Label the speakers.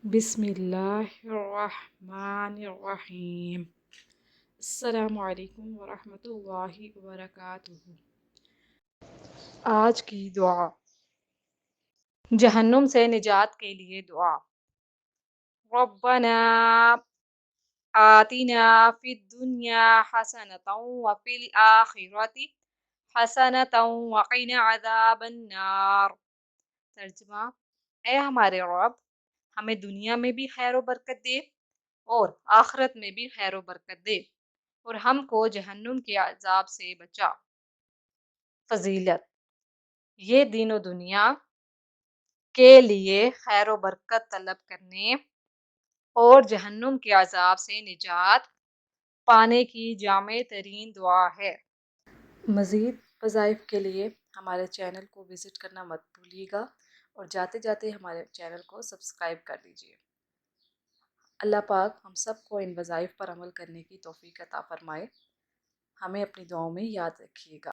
Speaker 1: بسم اللہ الرحمن الرحیم۔ السلام علیکم ورحمۃ اللہ وبرکاتہ۔ آج کی دعا، جہنم سے نجات کے لیے دعا۔ ربنا آتنا فی الدنیا حسنۃ وفی الآخرۃ حسنۃ وقنا عذاب النار۔ ترجمہ: اے ہمارے رب، ہمیں دنیا میں بھی خیر و برکت دے اور آخرت میں بھی خیر و برکت دے اور ہم کو جہنم کے عذاب سے بچا۔ فضیلت: یہ دین و دنیا کے لیے خیر و برکت طلب کرنے اور جہنم کے عذاب سے نجات پانے کی جامع ترین دعا ہے۔ مزید وظائف کے لیے ہمارے چینل کو وزٹ کرنا مت بھولیے گا اور جاتے جاتے ہمارے چینل کو سبسکرائب کر دیجیے۔ اللہ پاک ہم سب کو ان وظائف پر عمل کرنے کی توفیق عطا فرمائے۔ ہمیں اپنی دعاؤں میں یاد رکھیے گا۔